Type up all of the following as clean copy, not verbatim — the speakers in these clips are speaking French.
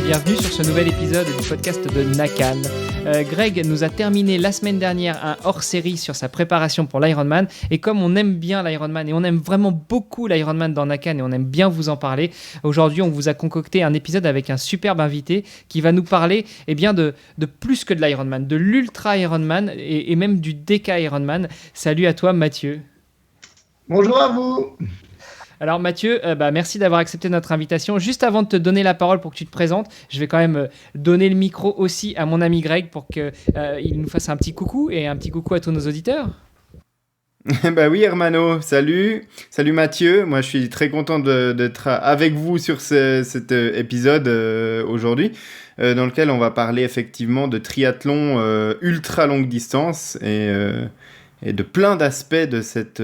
bienvenue sur ce nouvel épisode du podcast de Nakan. Greg nous a terminé la semaine dernière un hors-série sur sa préparation pour l'Ironman, et comme on aime bien l'Ironman et on aime vraiment beaucoup l'Ironman dans Nakan et on aime bien vous en parler, aujourd'hui on vous a concocté un épisode avec un superbe invité qui va nous parler de plus que de l'Ironman, de l'Ultra Ironman et même du DK Ironman. Salut à toi Mathieu. Bonjour à vous. Alors Mathieu, merci d'avoir accepté notre invitation. Juste avant de te donner la parole pour que tu te présentes, je vais quand même donner le micro aussi à mon ami Greg pour qu'il nous fasse un petit coucou et un petit coucou à tous nos auditeurs. Bah oui Hermano, salut Mathieu, moi je suis très content d'être avec vous sur cet épisode aujourd'hui dans lequel on va parler effectivement de triathlon ultra longue distance et de plein d'aspects de cette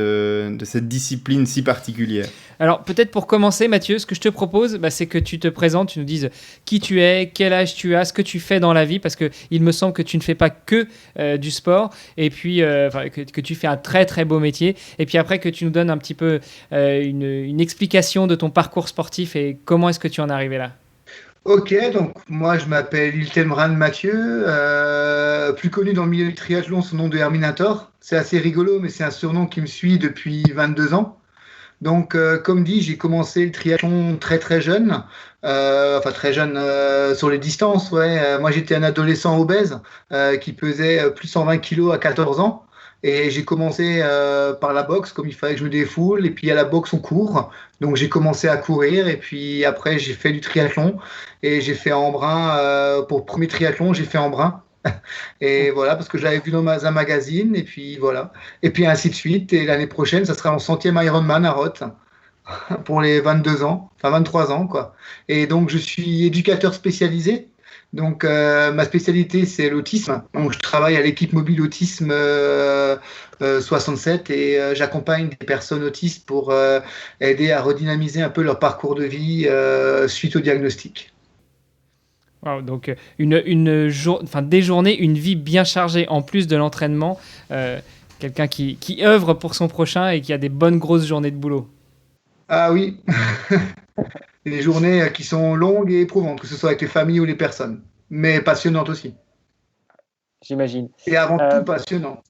discipline si particulière. Alors peut-être pour commencer Mathieu, ce que je te propose, c'est que tu te présentes, tu nous dises qui tu es, quel âge tu as, ce que tu fais dans la vie, parce qu'il me semble que tu ne fais pas que du sport, et puis que tu fais un très très beau métier, et puis après que tu nous donnes un petit peu une explication de ton parcours sportif et comment est-ce que tu en es arrivé là. Ok, donc moi je m'appelle Iltemran Mathieu, plus connu dans le milieu du triathlon sous le nom de Herminator. C'est assez rigolo, mais c'est un surnom qui me suit depuis 22 ans. Donc, comme dit, j'ai commencé le triathlon très très jeune, sur les distances. Ouais. Moi j'étais un adolescent obèse qui pesait plus de 120 kilos à 14 ans. Et j'ai commencé par la boxe, comme il fallait que je me défoule. Et puis à la boxe, on court. Donc j'ai commencé à courir. Et puis après, j'ai fait du triathlon. Et j'ai fait Embrun. Pour le premier triathlon, j'ai fait Embrun. Et voilà, parce que j'avais vu dans un magazine. Et puis voilà. Et puis ainsi de suite. Et l'année prochaine, ça sera mon 100e Ironman à Roth pour les 22 ans. Enfin 23 ans, quoi. Et donc je suis éducateur spécialisé. Donc, ma spécialité, c'est l'autisme. Donc, je travaille à l'équipe mobile autisme 67 et j'accompagne des personnes autistes pour aider à redynamiser un peu leur parcours de vie suite au diagnostic. Wow, donc des journées, une vie bien chargée en plus de l'entraînement. Quelqu'un qui œuvre pour son prochain et qui a des bonnes grosses journées de boulot. Ah oui, des journées qui sont longues et éprouvantes, que ce soit avec les familles ou les personnes, mais passionnantes aussi. J'imagine. Et avant tout passionnant.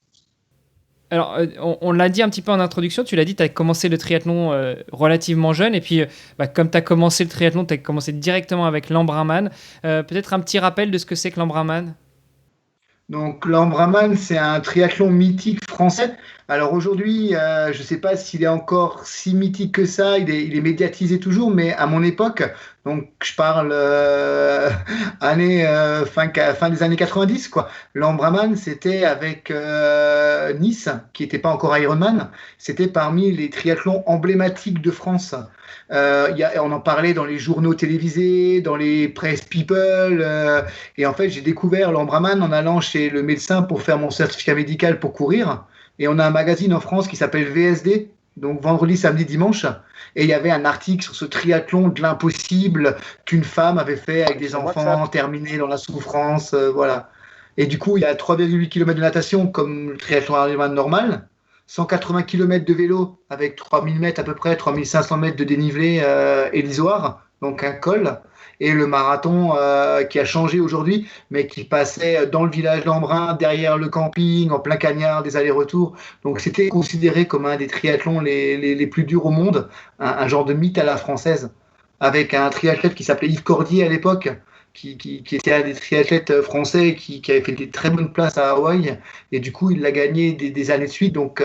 Alors, on l'a dit un petit peu en introduction, tu l'as dit, tu as commencé le triathlon relativement jeune, et puis comme tu as commencé le triathlon, tu as commencé directement avec l'Embrunman. Peut-être un petit rappel de ce que c'est que l'Embrunman ? Donc l'Embrunman, c'est un triathlon mythique français. Alors aujourd'hui, je ne sais pas s'il est encore si mythique que ça, il est médiatisé toujours, mais à mon époque, donc je parle fin des années 90, quoi. L'Embrunman, c'était avec Nice, qui n'était pas encore Ironman, c'était parmi les triathlons emblématiques de France. On en parlait dans les journaux télévisés, dans les press people, et en fait j'ai découvert l'Embrunman en allant chez le médecin pour faire mon certificat médical pour courir. Et on a un magazine en France qui s'appelle VSD, donc vendredi, samedi, dimanche. Et il y avait un article sur ce triathlon de l'impossible qu'une femme avait fait avec des enfants, terminé dans la souffrance, voilà. Et du coup, il y a 3,8 km de natation comme le triathlon Ironman normal, 180 km de vélo avec 3000 mètres à peu près, 3500 mètres de dénivelé élisoire, donc un col. Et le marathon qui a changé aujourd'hui, mais qui passait dans le village d'Embrun, derrière le camping, en plein cagnard, des allers-retours. Donc c'était considéré comme un des triathlons les plus durs au monde, un genre de mythe à la française, avec un triathlète qui s'appelait Yves Cordier à l'époque, qui était un des triathlètes français qui avait fait des très bonnes places à Hawaï. Et du coup, il l'a gagné des années de suite. Donc,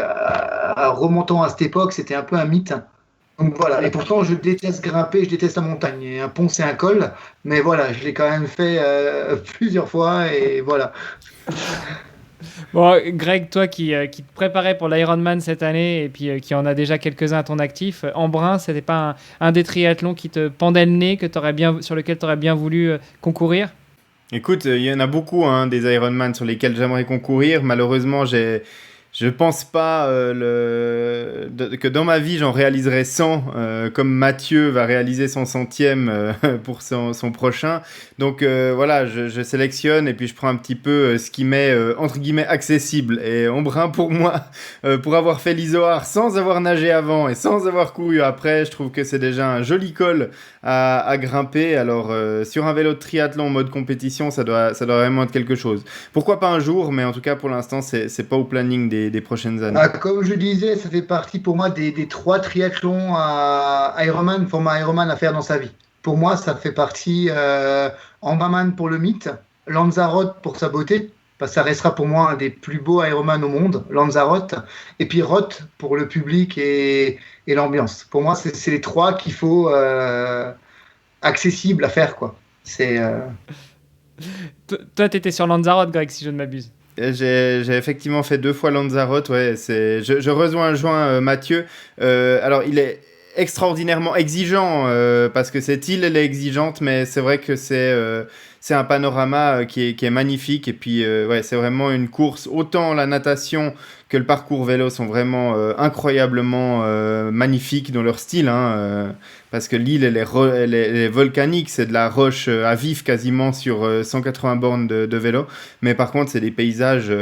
remontant à cette époque, c'était un peu un mythe. Donc voilà, et pourtant je déteste grimper, je déteste la montagne. Et un pont c'est un col, mais voilà, je l'ai quand même fait plusieurs fois et voilà. Bon, Greg, toi qui te préparais pour l'Ironman cette année et puis qui en a déjà quelques-uns à ton actif, Embrun, c'était pas un des triathlons qui te pendait le nez, sur lequel tu aurais bien voulu concourir ? Écoute, il y en a beaucoup des Ironman sur lesquels j'aimerais concourir. Malheureusement, j'ai Je pense pas que dans ma vie j'en réaliserai 100 comme Mathieu va réaliser son 100e pour son prochain. Donc voilà, je sélectionne et puis je prends un petit peu ce qui m'est entre guillemets accessible. Et Embrun pour moi, pour avoir fait l'Isoard sans avoir nagé avant et sans avoir couru après, je trouve que c'est déjà un joli col à grimper. Alors sur un vélo de triathlon en mode compétition, ça doit vraiment être quelque chose. Pourquoi pas un jour, mais en tout cas pour l'instant c'est pas au planning des prochaines années. Comme je disais, ça fait partie pour moi des 3 triathlons à Ironman, format Ironman à faire dans sa vie. Pour moi, ça fait partie Ambraman pour le mythe, Lanzarote pour sa beauté, parce que ça restera pour moi un des plus beaux Ironman au monde, Lanzarote, et puis Roth pour le public et l'ambiance. Pour moi, c'est les 3 qu'il faut accessibles à faire, quoi. Toi, t'étais sur Lanzarote, Greg, si je ne m'abuse. J'ai effectivement fait 2 fois Lanzarote, ouais. Je rejoins Mathieu. Alors, il est extraordinairement exigeant parce que cette île, elle est exigeante, mais c'est vrai que c'est un panorama qui est magnifique. Et puis, ouais, c'est vraiment une course. Autant la natation que le parcours vélo sont vraiment incroyablement magnifiques dans leur style, hein, parce que l'île, elle est volcanique, c'est de la roche à vif quasiment sur 180 bornes de vélo. Mais par contre, c'est des paysages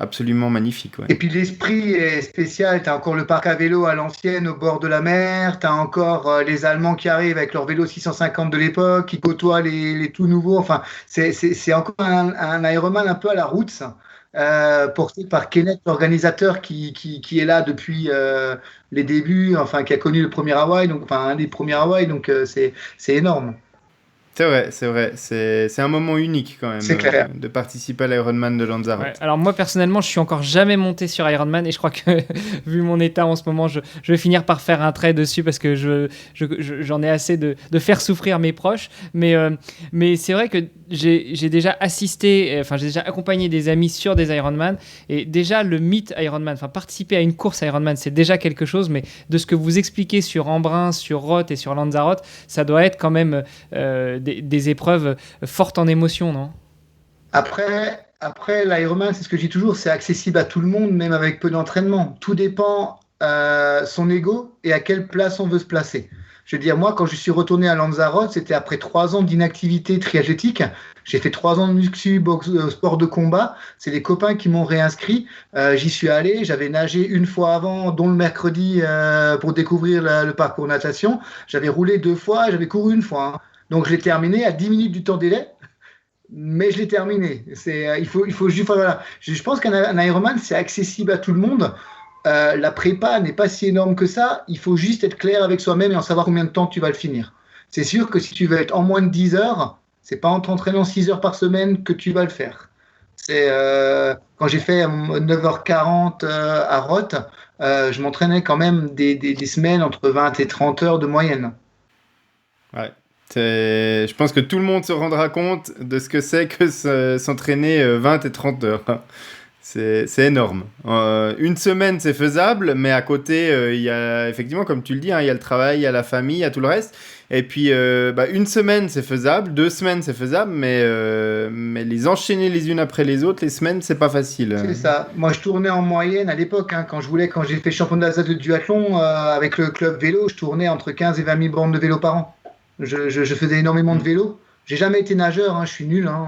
absolument magnifique. Ouais. Et puis l'esprit est spécial. Tu as encore le parc à vélo à l'ancienne au bord de la mer. Tu as encore les Allemands qui arrivent avec leur vélo 650 de l'époque, qui côtoient les tout nouveaux. Enfin, c'est encore un Ironman un peu à la Roots, porté par Kenneth, l'organisateur qui est là depuis les débuts, enfin qui a connu le premier Hawaï, donc enfin un des premiers Hawaï. Donc c'est énorme. C'est vrai. C'est un moment unique quand même de participer à l'Ironman de Lanzarote. Ouais, alors moi personnellement, je suis encore jamais monté sur Ironman et je crois que vu mon état en ce moment, je vais finir par faire un trait dessus parce que j'en ai assez de faire souffrir mes proches. Mais c'est vrai que j'ai déjà assisté, enfin j'ai déjà accompagné des amis sur des Ironman et déjà le mythe Ironman, enfin participer à une course Ironman, c'est déjà quelque chose. Mais de ce que vous expliquez sur Embrun, sur Roth et sur Lanzarote, ça doit être quand même des épreuves fortes en émotion, non ? Après l'Ironman, c'est ce que je dis toujours, c'est accessible à tout le monde, même avec peu d'entraînement. Tout dépend son ego et à quelle place on veut se placer. Je veux dire, moi, quand je suis retourné à Lanzarote, c'était après 3 ans d'inactivité triathlétique. J'ai fait 3 ans de muscu, sport de combat. C'est des copains qui m'ont réinscrit. J'y suis allé. J'avais nagé une fois avant, dont le mercredi, pour découvrir le parcours natation. J'avais roulé 2 fois, j'avais couru 1 fois. Hein. Donc, je l'ai terminé à 10 minutes du temps délai. Mais je l'ai terminé. Il faut juste, voilà. Je pense qu'un Ironman, c'est accessible à tout le monde. La prépa n'est pas si énorme que ça. Il faut juste être clair avec soi-même et en savoir combien de temps tu vas le finir. C'est sûr que si tu veux être en moins de 10 heures, c'est pas en t'entraînant 6 heures par semaine que tu vas le faire. Quand j'ai fait 9h40 à Roth, je m'entraînais quand même des semaines entre 20 et 30 heures de moyenne. Ouais. Je pense que tout le monde se rendra compte de ce que c'est que s'entraîner 20 et 30 heures. C'est énorme. Une semaine, c'est faisable, mais à côté, il y a effectivement, comme tu le dis, hein, il y a le travail, il y a la famille, il y a tout le reste. Et puis, 1 semaine, c'est faisable, 2 semaines, c'est faisable, mais les enchaîner les unes après les autres, les semaines, c'est pas facile. C'est ça. Moi, je tournais en moyenne à l'époque, hein, quand j'ai fait championnat d'Alsace de duathlon avec le club vélo, je tournais entre 15 et 20 000 bornes de vélo par an. Je faisais énormément de vélo. J'ai jamais été nageur, hein, je suis nul. Hein.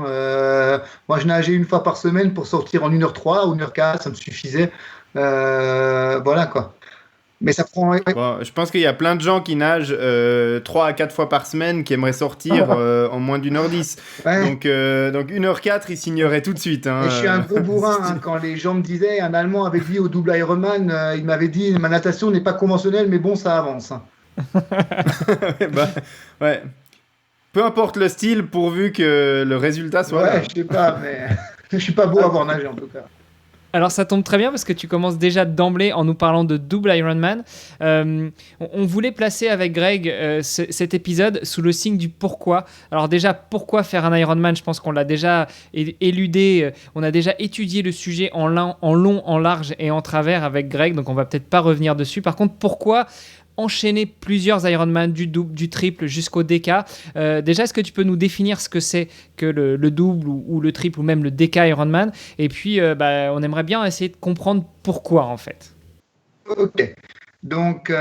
Moi, je nageais 1 fois par semaine pour sortir en 1h03 ou 1h04, ça me suffisait. Voilà quoi. Mais ça prend. Bon, je pense qu'il y a plein de gens qui nagent 3 à 4 fois par semaine qui aimeraient sortir en moins d'1h10. Ouais. Donc 1h04, ils signeraient tout de suite. Hein. Et je suis un gros bourrin. Hein, quand les gens me disaient, un Allemand avait dit au double Ironman, il m'avait dit ma natation n'est pas conventionnelle, mais bon, ça avance. Ouais. Peu importe le style, pourvu que le résultat soit là. Ouais, je sais pas, mais je suis pas beau à avoir nagé en tout cas. Alors ça tombe très bien parce que tu commences déjà d'emblée en nous parlant de double Ironman. On voulait placer avec Greg cet épisode sous le signe du pourquoi. Alors déjà, pourquoi faire un Ironman ? Je pense qu'on l'a déjà éludé, on a déjà étudié le sujet en long, en large et en travers avec Greg, donc on va peut-être pas revenir dessus. Par contre, pourquoi enchaîné plusieurs Ironman, du double, du triple jusqu'au DK. Déjà, est-ce que tu peux nous définir ce que c'est que le double ou le triple ou même le DK Ironman? Et puis, on aimerait bien essayer de comprendre pourquoi en fait. Ok. Donc,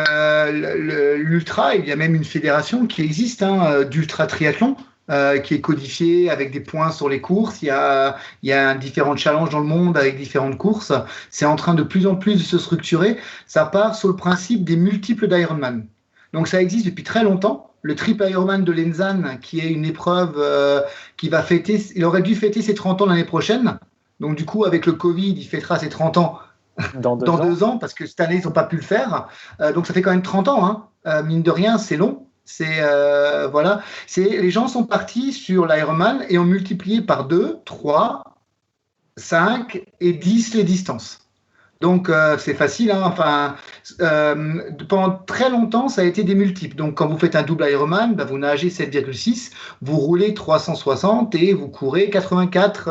l'ultra, il y a même une fédération qui existe d'ultra triathlon. Qui est codifié avec des points sur les courses. Il y a différents challenges dans le monde avec différentes courses. C'est en train de plus en plus de se structurer. Ça part sur le principe des multiples d'Ironman. Donc ça existe depuis très longtemps. Le triple Ironman de Lenzan, qui est une épreuve qui va fêter, il aurait dû fêter ses 30 ans l'année prochaine. Donc du coup, avec le Covid, il fêtera ses 30 ans dans 2 ans, parce que cette année, ils n'ont pas pu le faire. Donc ça fait quand même 30 ans. Mine de rien, c'est long. Voilà. Les gens sont partis sur l'Ironman et ont multiplié par 2, 3, 5 et 10 les distances. Donc, c'est facile. Pendant très longtemps, ça a été des multiples. Donc, quand vous faites un double Ironman, vous nagez 7,6, vous roulez 360 et vous courez 84,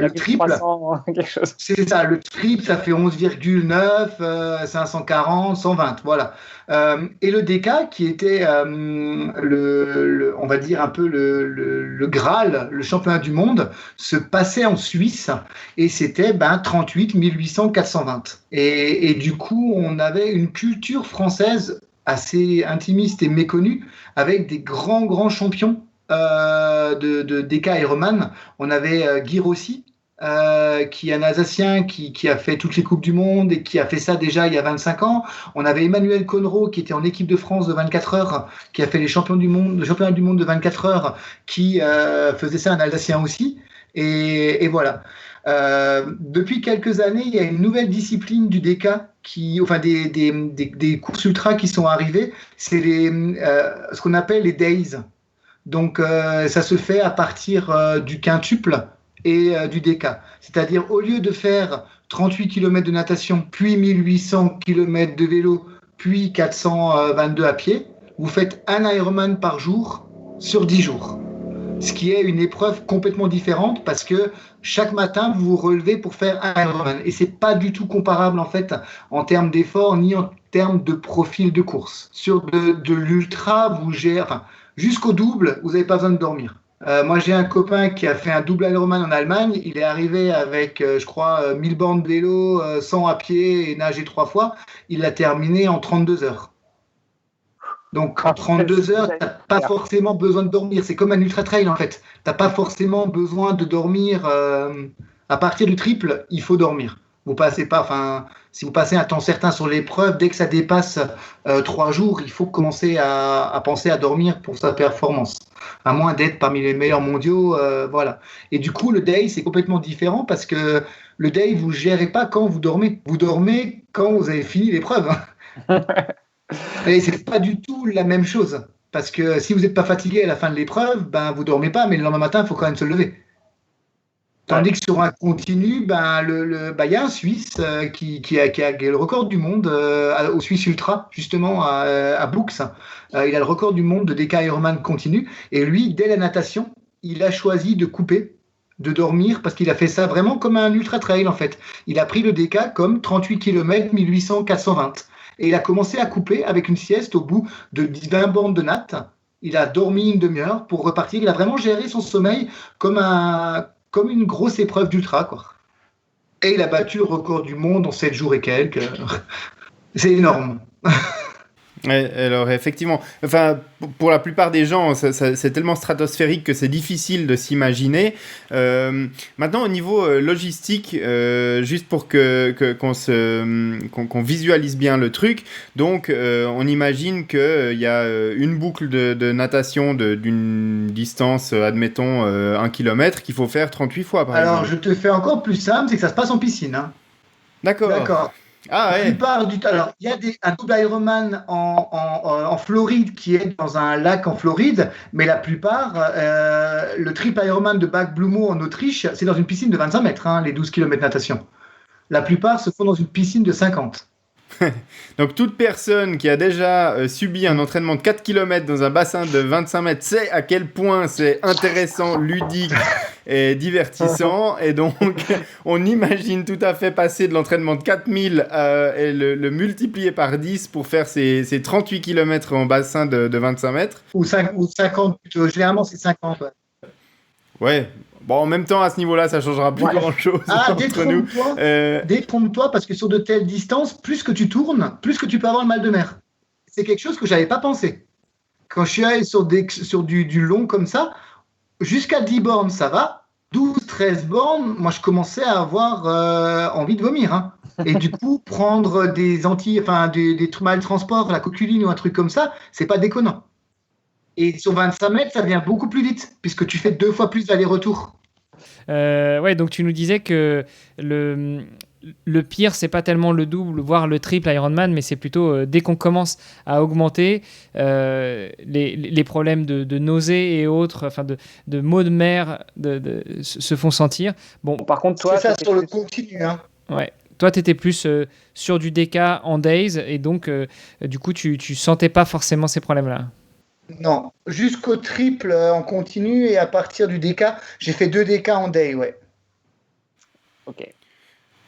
le triple, 300, quelque chose. C'est ça. Le triple, ça fait 11,9, 540, 120. Voilà. Et le DK, qui était on va dire un peu le Graal, le championnat du monde, se passait en Suisse et c'était 38 800 420. Et du coup, on avait une culture française assez intimiste et méconnue avec des grands champions de DK Ironman. On avait Guy Rossi, qui est un Alsacien qui a fait toutes les Coupes du Monde et qui a fait ça déjà il y a 25 ans. On avait Emmanuel Connereau qui était en équipe de France de 24 heures, qui a fait le championnat du monde de 24 heures, qui faisait ça, un Alsacien aussi. Et voilà. Depuis quelques années, il y a une nouvelle discipline du DK, des courses ultra qui sont arrivées. C'est ce qu'on appelle les days. Donc, ça se fait à partir du quintuple et du DK. C'est-à-dire, au lieu de faire 38 km de natation, puis 1800 km de vélo, puis 422 à pied, vous faites un Ironman par jour sur 10 jours. Ce qui est une épreuve complètement différente parce que chaque matin, vous vous relevez pour faire un Ironman. Et c'est pas du tout comparable, en fait, en termes d'effort ni en termes de profil de course. Sur de l'ultra, jusqu'au double, vous n'avez pas besoin de dormir. Moi, j'ai un copain qui a fait un double Ironman en Allemagne. Il est arrivé avec, 1000 bornes de vélo, 100 à pied et nagé 3 fois. Il l'a terminé en 32 heures. Donc, en 32 heures, tu n'as pas forcément besoin de dormir. C'est comme un ultra-trail, en fait. Tu n'as pas forcément besoin de dormir. À partir du triple, il faut dormir. Si vous passez un temps certain sur l'épreuve, dès que ça dépasse 3 jours, il faut commencer à penser à dormir pour sa performance. À moins d'être parmi les meilleurs mondiaux, voilà. Et du coup, le day, c'est complètement différent parce que le day, vous ne gérez pas quand vous dormez. Vous dormez quand vous avez fini l'épreuve. Et c'est pas du tout la même chose. Parce que si vous n'êtes pas fatigué à la fin de l'épreuve, vous dormez pas, mais le lendemain matin, il faut quand même se lever. Tandis que sur un continu, il y a un Suisse qui a le record du monde au Swiss Ultra, justement à Bux. Il a le record du monde de DK Ironman continu. Et lui, dès la natation, il a choisi de couper, de dormir, parce qu'il a fait ça vraiment comme un ultra trail en fait. Il a pris le DK comme 38 km 1800 420. Et il a commencé à couper avec une sieste au bout de 20 bornes de natte. Il a dormi une demi-heure pour repartir. Il a vraiment géré son sommeil comme une grosse épreuve d'ultra, quoi. Et il a battu le record du monde en 7 jours et quelques. C'est énorme. Alors effectivement, pour la plupart des gens, c'est tellement stratosphérique que c'est difficile de s'imaginer. Maintenant, au niveau logistique, juste pour qu'on visualise bien le truc, donc on imagine qu'il y a une boucle de natation d'une distance, admettons, 1 km, qu'il faut faire 38 fois, par exemple. Alors, je te fais encore plus simple, c'est que ça se passe en piscine. Hein. D'accord. Ah, ouais. Alors, il y a un double Ironman en Floride qui est dans un lac en Floride, mais la plupart, le triple Ironman de Bad Blue en Autriche, c'est dans une piscine de 25 mètres, les 12 km natation. La plupart se font dans une piscine de 50. Donc, toute personne qui a déjà subi un entraînement de 4 km dans un bassin de 25 mètres sait à quel point c'est intéressant, ludique et divertissant. Et donc, on imagine tout à fait passer de l'entraînement de 4000 et le multiplier par 10 pour faire ces 38 km en bassin de 25 mètres. Ou 50 plutôt. Généralement, c'est 50. Ouais. Ouais. Bon, en même temps, à ce niveau-là, ça changera plus grand-chose entre nous. Détrompe-toi, parce que sur de telles distances, plus que tu tournes, plus que tu peux avoir le mal de mer. C'est quelque chose que je n'avais pas pensé. Quand je suis allé sur du long comme ça, jusqu'à 10 bornes, ça va. 12, 13 bornes, moi, je commençais à avoir envie de vomir. Hein. Et du coup, prendre des mal de transport, la coqueline ou un truc comme ça, c'est pas déconnant. Et sur 25 mètres, ça devient beaucoup plus vite, puisque tu fais 2 fois plus d'aller-retour. Ouais, donc tu nous disais que le pire, c'est pas tellement le double, voire le triple Ironman, mais c'est plutôt dès qu'on commence à augmenter, les problèmes de nausées et autres, enfin de maux de mer se font sentir. Bon, par contre, toi, c'est ça sur le continu. Hein. Ouais. Toi, tu étais plus sur du DK en days, et donc, du coup, tu sentais pas forcément ces problèmes-là. Non, jusqu'au triple en continu, et à partir du DK, j'ai fait 2 DK en day, ouais.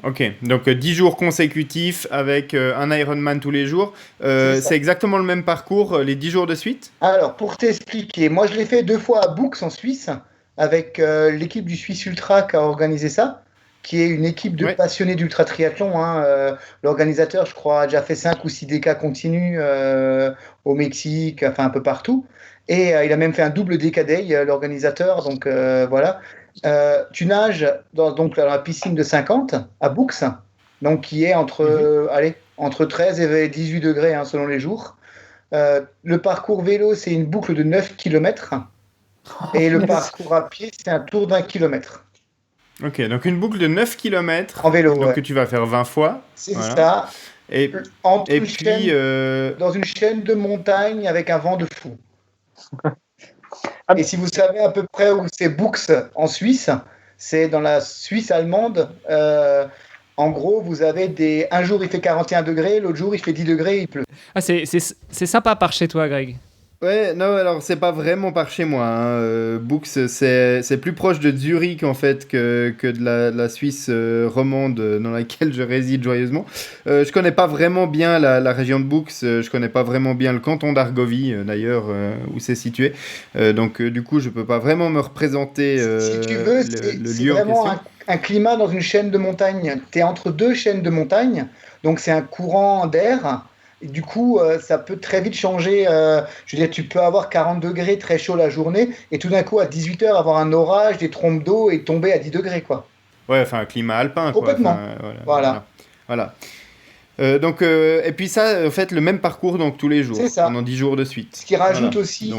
Ok, donc 10 jours consécutifs avec un Ironman tous les jours. C'est exactement le même parcours, les 10 jours de suite ? Alors, pour t'expliquer, moi je l'ai fait 2 fois à Boux en Suisse, avec l'équipe du Suisse Ultra qui a organisé ça, qui est une équipe de passionnés d'ultra triathlon. Hein. L'organisateur, je crois, a déjà fait 5 ou 6 DK continus au Mexique, enfin un peu partout. Et il a même fait un double DK Day, l'organisateur. Donc voilà. Tu nages dans la piscine de 50 à Boux, donc qui est entre 13 et 18 degrés hein, selon les jours. Le parcours vélo, c'est une boucle de 9 km. Et le parcours à pied, c'est un tour d'1 kilomètre. Ok, donc une boucle de 9 km en vélo, donc que tu vas faire 20 fois. C'est ça. Et puis dans une chaîne de montagne avec un vent de fou. Et si vous savez à peu près où c'est Boux en Suisse, c'est dans la Suisse allemande. En gros, vous avez un jour il fait 41 degrés, l'autre jour il fait 10 degrés, il pleut. Ah, c'est sympa par chez toi, Greg. Ouais, non, alors c'est pas vraiment par chez moi. Hein. Boux, c'est plus proche de Zurich en fait que de la Suisse romande dans laquelle je réside joyeusement. Je connais pas vraiment bien la région de Boux, je connais pas vraiment bien le canton d'Argovie d'ailleurs où c'est situé. Donc du coup, je peux pas vraiment me représenter si tu veux, le c'est lieu en vraiment question. un climat dans une chaîne de montagne. Tu es entre 2 chaînes de montagne, donc c'est un courant d'air. Et du coup, ça peut très vite changer. Je veux dire, tu peux avoir 40 degrés très chaud la journée et tout d'un coup, à 18h, avoir un orage, des trompes d'eau et tomber à 10 degrés. Quoi. Ouais, enfin, un climat alpin. Complètement. Voilà. Donc, et puis ça, en fait, le même parcours donc, tous les jours, pendant 10 jours de suite. Ce qui rajoute aussi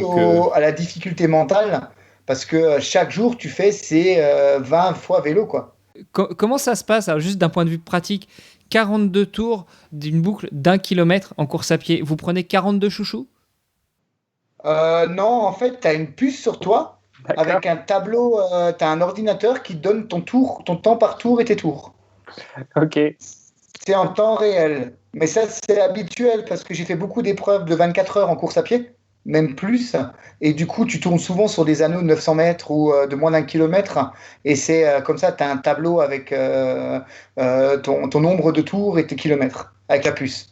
à la difficulté mentale, parce que chaque jour, tu fais ces 20 fois vélo. Quoi. Comment ça se passe, alors, juste d'un point de vue pratique, 42 tours d'une boucle d'1 kilomètre en course à pied. Vous prenez 42 chouchous ? Non, en fait, tu as une puce sur toi. D'accord. Avec un tableau, tu as un ordinateur qui donne ton temps par tour et tes tours. Ok. C'est en temps réel. Mais ça, c'est habituel parce que j'ai fait beaucoup d'épreuves de 24 heures en course à pied, même plus. Et du coup, tu tournes souvent sur des anneaux de 900 mètres ou de moins d'1 kilomètre. Et c'est comme ça, tu as un tableau avec ton nombre de tours et tes kilomètres, avec la puce.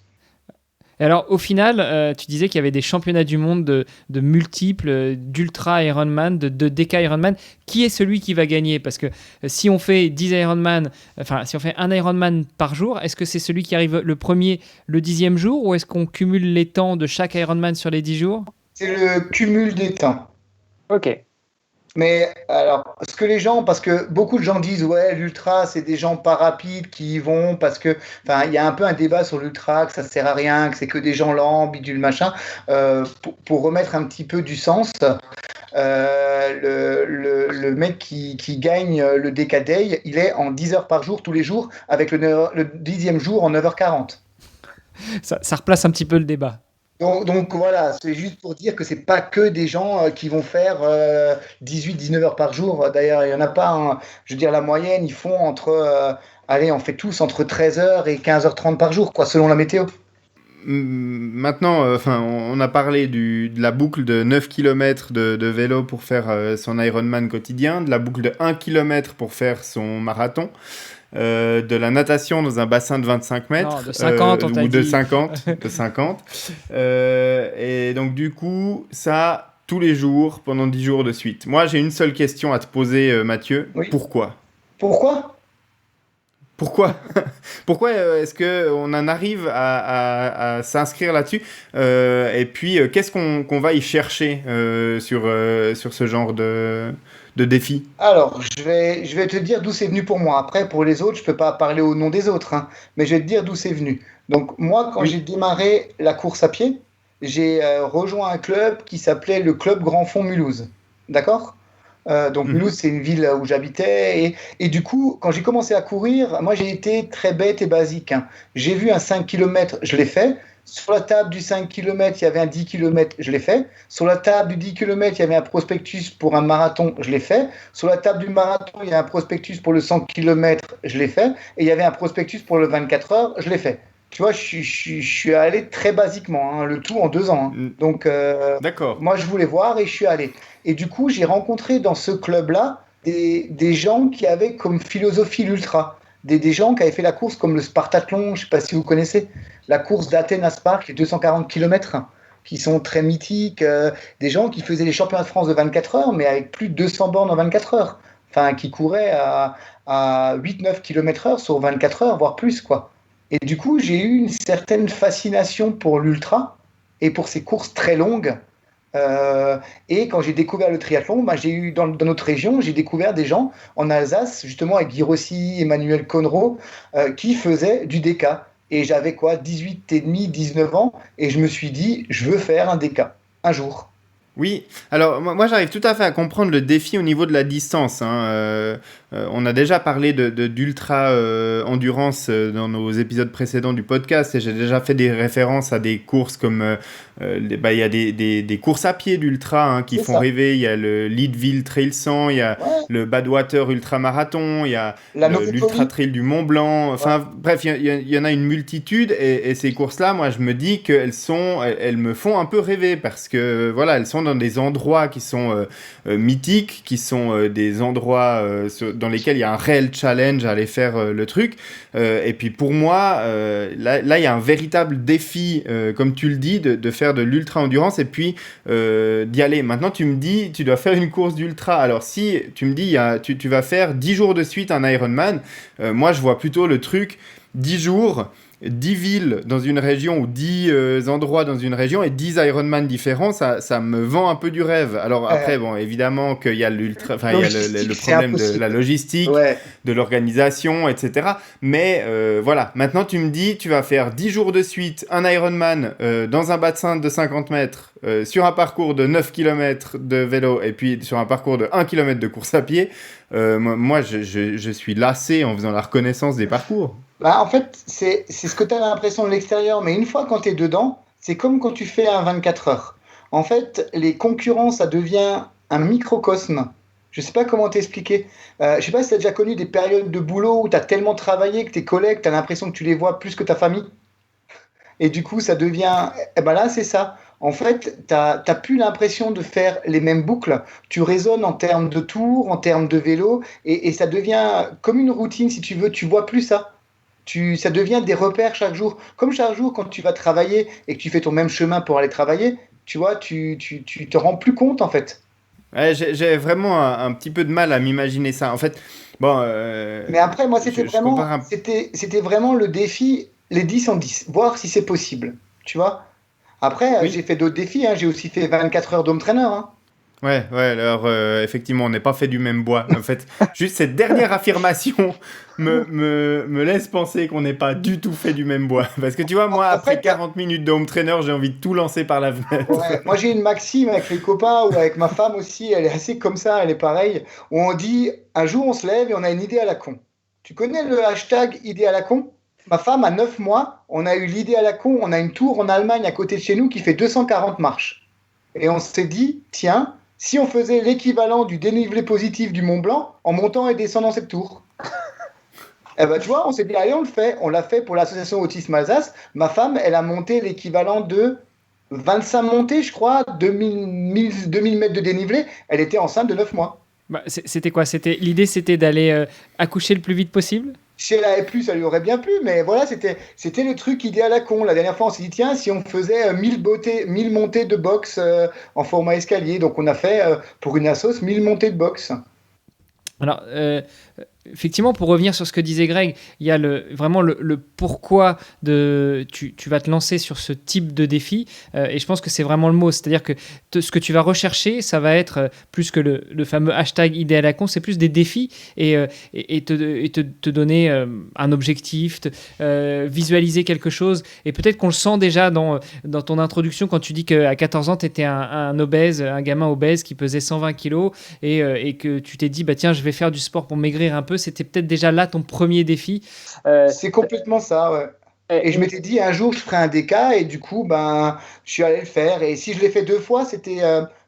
Et alors, au final, tu disais qu'il y avait des championnats du monde de multiples, d'ultra Ironman, de DK Ironman. Qui est celui qui va gagner ? Parce que si on fait 10 Ironman, enfin, si on fait un Ironman par jour, est-ce que c'est celui qui arrive le premier, le 10e jour, ou est-ce qu'on cumule les temps de chaque Ironman sur les 10 jours ? C'est le cumul des temps. Ok. Mais alors, ce que les gens, parce que beaucoup de gens disent, ouais, l'ultra, c'est des gens pas rapides qui y vont, parce que, enfin, il y a un peu un débat sur l'ultra, que ça sert à rien, que c'est que des gens lents, bidule, machin. Pour remettre un petit peu du sens, le mec qui gagne le DK Day, il est en 10 heures par jour, tous les jours, avec le 10e jour en 9h40. Ça replace un petit peu le débat. Donc voilà, c'est juste pour dire que c'est pas que des gens qui vont faire 18-19 heures par jour. D'ailleurs, il n'y en a pas, je veux dire, la moyenne, ils font on fait tous entre 13 heures et 15h30 par jour, quoi, selon la météo. maintenant, on a parlé de la boucle de 9 km de vélo pour faire son Ironman quotidien, de la boucle de 1 km pour faire son marathon, de la natation dans un bassin de 25 mètres. Non, de 50, on t'a ou de dit. 50, de 50. Et donc, du coup, ça, tous les jours, pendant 10 jours de suite. Moi, j'ai une seule question à te poser, Mathieu. Oui. Pourquoi ? Pourquoi ? Pourquoi est-ce qu'on en arrive à s'inscrire là-dessus et puis, qu'est-ce qu'on va y chercher sur ce genre de défi ? Alors, je vais te dire d'où c'est venu pour moi. Après, pour les autres, je ne peux pas parler au nom des autres, hein, mais je vais te dire d'où c'est venu. Donc, moi, quand Oui. j'ai démarré la course à pied, j'ai rejoint un club qui s'appelait le Club Grand Fond Mulhouse. D'accord ? Donc, Mulhouse, c'est une ville où j'habitais. Et du coup, quand j'ai commencé à courir, moi, j'ai été très bête et basique, hein. J'ai vu un 5 km, je l'ai fait. Sur la table du 5 km, il y avait un 10 km, je l'ai fait. Sur la table du 10 km, il y avait un prospectus pour un marathon, je l'ai fait. Sur la table du marathon, il y a un prospectus pour le 100 km, je l'ai fait. Et il y avait un prospectus pour le 24 heures, je l'ai fait. Tu vois, je suis allé très basiquement, hein, le tout en 2 ans, hein. Donc, D'accord. moi, je voulais voir et je suis allé. Et du coup, j'ai rencontré dans ce club-là des gens qui avaient comme philosophie l'ultra. Des gens qui avaient fait la course comme le Spartathlon, je ne sais pas si vous connaissez, la course d'Athènes à Sparte, les 240 km, qui sont très mythiques. Des gens qui faisaient les championnats de France de 24 heures, mais avec plus de 200 bornes en 24 heures. Enfin, qui couraient à 8-9 km/h sur 24 heures, voire plus, quoi. Et du coup, j'ai eu une certaine fascination pour l'ultra et pour ces courses très longues. Et quand j'ai découvert le triathlon, j'ai eu dans notre région, j'ai découvert des gens en Alsace, justement avec Guy Rossi, Emmanuel Connereau, qui faisaient du DK. Et j'avais 18 et demi, 19 ans, et je me suis dit, je veux faire un DK un jour. Oui, alors moi j'arrive tout à fait à comprendre le défi au niveau de la distance, hein. On a déjà parlé d'ultra endurance dans nos épisodes précédents du podcast et j'ai déjà fait des références à des courses comme il y a des courses à pied d'ultra, hein, qui font rêver. Il y a le Leadville Trail 100, il y a le Badwater Ultra Marathon, il y a l'Ultra Trail du Mont Blanc. Enfin bref, il y en a une multitude et ces courses-là, moi je me dis qu'elles me font un peu rêver parce que voilà, elles sont dans des endroits qui sont mythiques, qui sont des endroits dans lesquels il y a un réel challenge à aller faire le truc. Et puis pour moi, là, il y a un véritable défi, comme tu le dis, de faire de l'ultra-endurance et puis d'y aller. Maintenant, tu me dis, tu dois faire une course d'ultra. Alors si tu me dis, tu vas faire 10 jours de suite un Ironman, moi, je vois plutôt le truc 10 jours... 10 villes dans une région ou 10 endroits dans une région et 10 Ironman différents, ça me vend un peu du rêve. Alors après, bon, évidemment qu'il y a il y a le problème de la logistique, de l'organisation, etc. Mais voilà, maintenant tu me dis, tu vas faire 10 jours de suite un Ironman dans un bassin de 50 mètres, sur un parcours de 9 km de vélo et puis sur un parcours de 1 km de course à pied. Moi, je suis lassé en faisant la reconnaissance des parcours. En fait, c'est ce que tu as l'impression de l'extérieur, mais une fois quand tu es dedans, c'est comme quand tu fais un 24 heures. En fait, les concurrents, ça devient un microcosme. Je ne sais pas comment t'expliquer. Je ne sais pas si tu as déjà connu des périodes de boulot où tu as tellement travaillé que tes collègues, tu as l'impression que tu les vois plus que ta famille. Et du coup, ça devient... là, c'est ça. En fait, tu n'as plus l'impression de faire les mêmes boucles. Tu raisonnes en termes de tours, en termes de vélo, et ça devient comme une routine, si tu veux. Tu vois plus ça. Ça devient des repères chaque jour. Comme chaque jour, quand tu vas travailler et que tu fais ton même chemin pour aller travailler, tu vois, tu te rends plus compte, en fait. Ouais, j'ai vraiment un petit peu de mal à m'imaginer ça. En fait, bon... Mais après, moi, c'était vraiment le défi, les 10 en 10, voir si c'est possible, tu vois. Après, j'ai fait d'autres défis, hein. J'ai aussi fait 24 heures d'home trainer, hein. Ouais, alors effectivement, on n'est pas fait du même bois. En fait, juste cette dernière affirmation me laisse penser qu'on n'est pas du tout fait du même bois. Parce que tu vois, moi, après 40 minutes de home trainer, j'ai envie de tout lancer par la fenêtre. Ouais, moi, j'ai une maxime avec les copains ou avec ma femme aussi, elle est assez comme ça, elle est pareille, où on dit, un jour, on se lève et on a une idée à la con. Tu connais le hashtag idée à la con ? Ma femme, à 9 mois, on a eu l'idée à la con, on a une tour en Allemagne à côté de chez nous qui fait 240 marches. Et on s'est dit, tiens, si on faisait l'équivalent du dénivelé positif du Mont Blanc en montant et descendant cette tour. Eh ben, tu vois, on s'est dit, allez, on le fait. On l'a fait pour l'association Autisme Alsace. Ma femme, elle a monté l'équivalent de 25 montées, je crois, 2000 mètres de dénivelé. Elle était enceinte de 9 mois. Bah, c'était quoi? L'idée, c'était d'aller accoucher le plus vite possible? Si elle avait plus, ça lui aurait bien plu, mais voilà, c'était le truc idéal à con. La dernière fois, on s'est dit, tiens, si on faisait 1000 montées de boxe en format escalier. Donc, on a fait, pour une assos, 1000 montées de boxe. Alors, effectivement, pour revenir sur ce que disait Greg, il y a vraiment le pourquoi tu vas te lancer sur ce type de défi. Et je pense que c'est vraiment le mot. C'est-à-dire que ce que tu vas rechercher, ça va être plus que le fameux hashtag idéal à con, c'est plus des défis et te donner un objectif, visualiser quelque chose. Et peut-être qu'on le sent déjà dans ton introduction quand tu dis qu'à 14 ans, tu étais un obèse, un gamin obèse qui pesait 120 kilos et que tu t'es dit, bah, tiens, je vais faire du sport pour maigrir un peu. C'était peut-être déjà là ton premier défi. C'est complètement ça, ouais. Et je m'étais dit, un jour, je ferai un DK, et du coup, ben, je suis allé le faire. Et si je l'ai fait 2 fois, c'était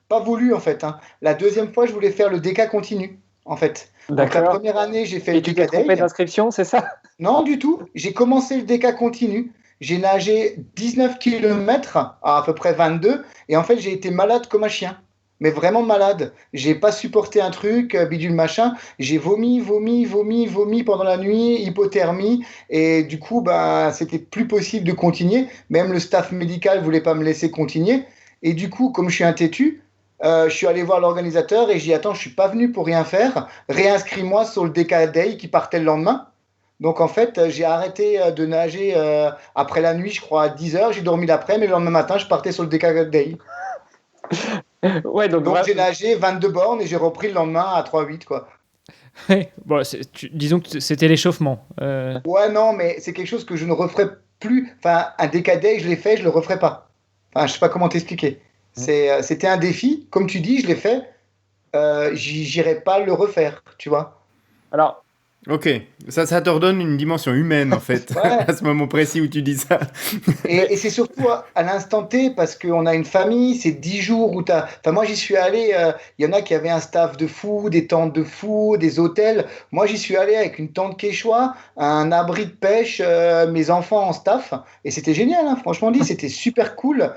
pas voulu, en fait. Hein. La deuxième fois, je voulais faire le DK continu, en fait. Donc, la première année, j'ai fait le DK. Et tu t'es trompé d'inscription, c'est ça? Non, du tout. J'ai commencé le DK continu. J'ai nagé 19 km à peu près 22. Et en fait, j'ai été malade comme un chien. Mais vraiment malade. J'ai pas supporté un truc, bidule machin. J'ai vomi pendant la nuit, hypothermie. Et du coup, bah, c'était plus possible de continuer. Même le staff médical voulait pas me laisser continuer. Et du coup, comme je suis un têtu, je suis allé voir l'organisateur et j'ai dit, attends, je suis pas venu pour rien faire. Réinscris-moi sur le DK Day qui partait le lendemain. Donc en fait, j'ai arrêté de nager après la nuit, je crois, à 10h. J'ai dormi l'après, mais le lendemain matin, je partais sur le DK Day. Ouais, donc j'ai nagé 22 bornes et j'ai repris le lendemain à 3,8 quoi. Bon, disons que c'était l'échauffement. Ouais, non, mais c'est quelque chose que je ne referai plus. Enfin, un DKD, je l'ai fait, je le referai pas. Enfin, je sais pas comment t'expliquer. C'était un défi, comme tu dis, je l'ai fait. J'irai pas le refaire, tu vois. Alors. Ok, ça te redonne une dimension humaine en fait, ouais. À ce moment précis où tu dis ça. Et c'est surtout à l'instant T, parce qu'on a une famille, c'est 10 jours où t'as... Enfin, moi j'y suis allé, y en a qui avaient un staff de fou, des tentes de fou, des hôtels. Moi j'y suis allé avec une tente quechua, un abri de pêche, mes enfants en staff, et c'était génial, hein, franchement dit, c'était super cool.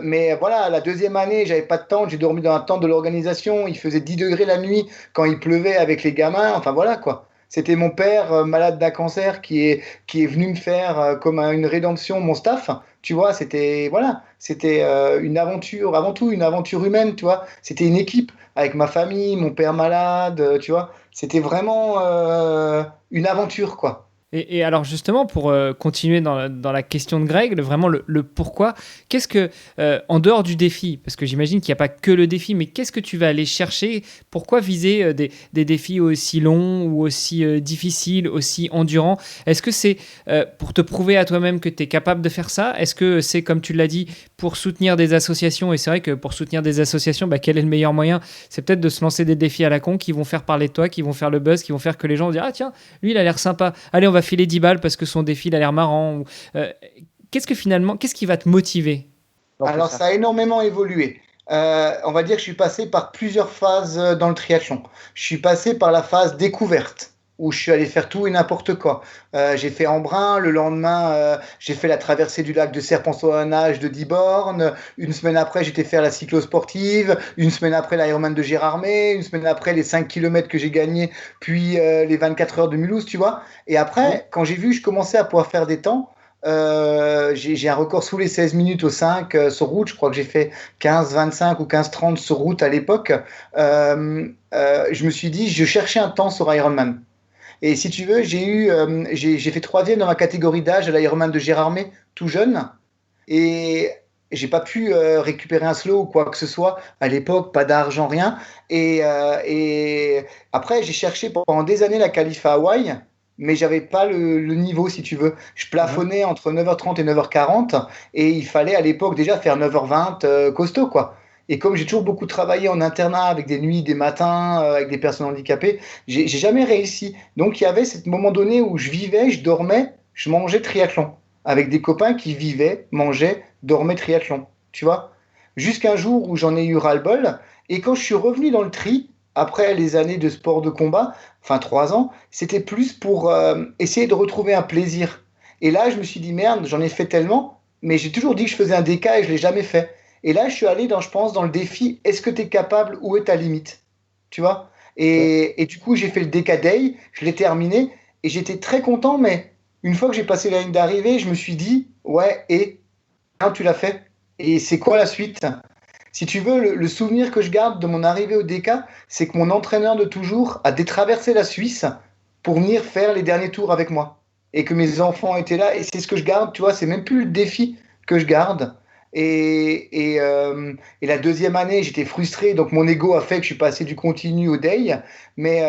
Mais voilà, la deuxième année, j'avais pas de tente, j'ai dormi dans la tente de l'organisation, il faisait 10 degrés la nuit quand il pleuvait avec les gamins, enfin voilà quoi. C'était mon père malade d'un cancer qui est venu me faire comme une rédemption mon staff. Tu vois, c'était une aventure, avant tout une aventure humaine, tu vois. C'était une équipe avec ma famille, mon père malade, tu vois. C'était vraiment une aventure, quoi. Et alors justement, pour continuer dans la question de Greg, vraiment le pourquoi, qu'est-ce que, en dehors du défi, parce que j'imagine qu'il n'y a pas que le défi, mais qu'est-ce que tu vas aller chercher? Pourquoi viser des défis aussi longs ou aussi difficiles, aussi endurants? Est-ce que c'est pour te prouver à toi-même que tu es capable de faire ça? Est-ce que c'est, comme tu l'as dit, pour soutenir des associations? Et c'est vrai que pour soutenir des associations, bah, quel est le meilleur moyen? C'est peut-être de se lancer des défis à la con qui vont faire parler de toi, qui vont faire le buzz, qui vont faire que les gens vont dire « Ah tiens, lui il a l'air sympa, allez on va filer 10 balles parce que son défi il a l'air marrant. » Qu'est-ce qui va te motiver? Alors ça a énormément évolué. On va dire que je suis passé par plusieurs phases dans le triathlon. Je suis passé par la phase découverte, où je suis allé faire tout et n'importe quoi. J'ai fait Embrun, le lendemain, j'ai fait la traversée du lac de Serpenson à nage de 10 bornes. Une semaine après, j'étais faire la cyclosportive. Une semaine après, l'Ironman de Gérardmer. Une semaine après, les 5 km que j'ai gagnés, puis les 24 heures de Mulhouse, tu vois. Et après, quand j'ai vu, je commençais à pouvoir faire des temps. J'ai un record sous les 16 minutes au 5 sur route. Je crois que j'ai fait 15-25 ou 15-30 sur route à l'époque. Je me suis dit, je cherchais un temps sur Ironman. Et si tu veux, j'ai fait 3e dans ma catégorie d'âge à l'Ironman de Gérardmer, tout jeune. Et j'ai pas pu récupérer un slow ou quoi que ce soit. À l'époque, pas d'argent, rien. Et après, j'ai cherché pendant des années la qualif à Hawaï, mais j'avais pas le niveau, si tu veux. Je plafonnais entre 9h30 et 9h40. Et il fallait à l'époque déjà faire 9h20 costaud, quoi. Et comme j'ai toujours beaucoup travaillé en internat avec des nuits, des matins, avec des personnes handicapées, j'ai jamais réussi. Donc il y avait ce moment donné où je vivais, je dormais, je mangeais triathlon. Avec des copains qui vivaient, mangeaient, dormaient triathlon. Tu vois? Jusqu'un jour où j'en ai eu ras-le-bol. Et quand je suis revenu dans le tri, après les années de sport de combat, enfin 3 ans, c'était plus pour essayer de retrouver un plaisir. Et là, je me suis dit, merde, j'en ai fait tellement, mais j'ai toujours dit que je faisais un DK et je ne l'ai jamais fait. Et là, je suis allé, je pense, dans le défi, est-ce que tu es capable, où est ta limite? Tu vois? Et du coup, j'ai fait le DK Day, je l'ai terminé, et j'étais très content, mais une fois que j'ai passé la ligne d'arrivée, je me suis dit, ouais, et quand tu l'as fait? Et c'est quoi la suite? Si tu veux, le souvenir que je garde de mon arrivée au DK, c'est que mon entraîneur de toujours a détraversé la Suisse pour venir faire les derniers tours avec moi. Et que mes enfants étaient là, et c'est ce que je garde, tu vois, c'est même plus le défi que je garde. Et la deuxième année, j'étais frustré, donc mon ego a fait que je suis passé du continu au day. Mais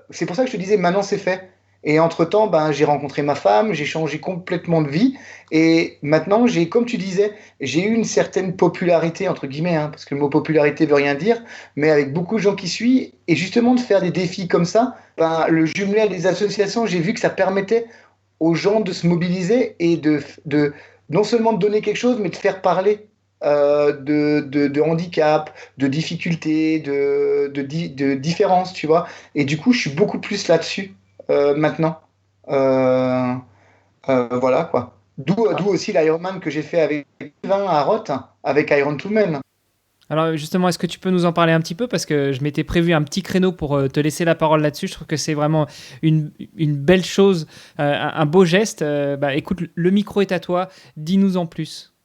c'est pour ça que je te disais, maintenant c'est fait. Et entre-temps, ben, j'ai rencontré ma femme, j'ai changé complètement de vie. Et maintenant, comme tu disais, j'ai eu une certaine popularité, entre guillemets, hein, parce que le mot popularité veut rien dire, mais avec beaucoup de gens qui suivent. Et justement, de faire des défis comme ça, ben, le jumelé à des associations, j'ai vu que ça permettait aux gens de se mobiliser et de non seulement de donner quelque chose, mais de faire parler de handicap, de difficultés, de différences, tu vois. Et du coup, je suis beaucoup plus là-dessus maintenant. Voilà, quoi. D'où aussi l'Ironman que j'ai fait avec 20 à Roth, avec Iron to Men. Alors justement, est-ce que tu peux nous en parler un petit peu? Parce que je m'étais prévu un petit créneau pour te laisser la parole là-dessus. Je trouve que c'est vraiment une belle chose, un beau geste. Écoute, le micro est à toi. Dis-nous en plus.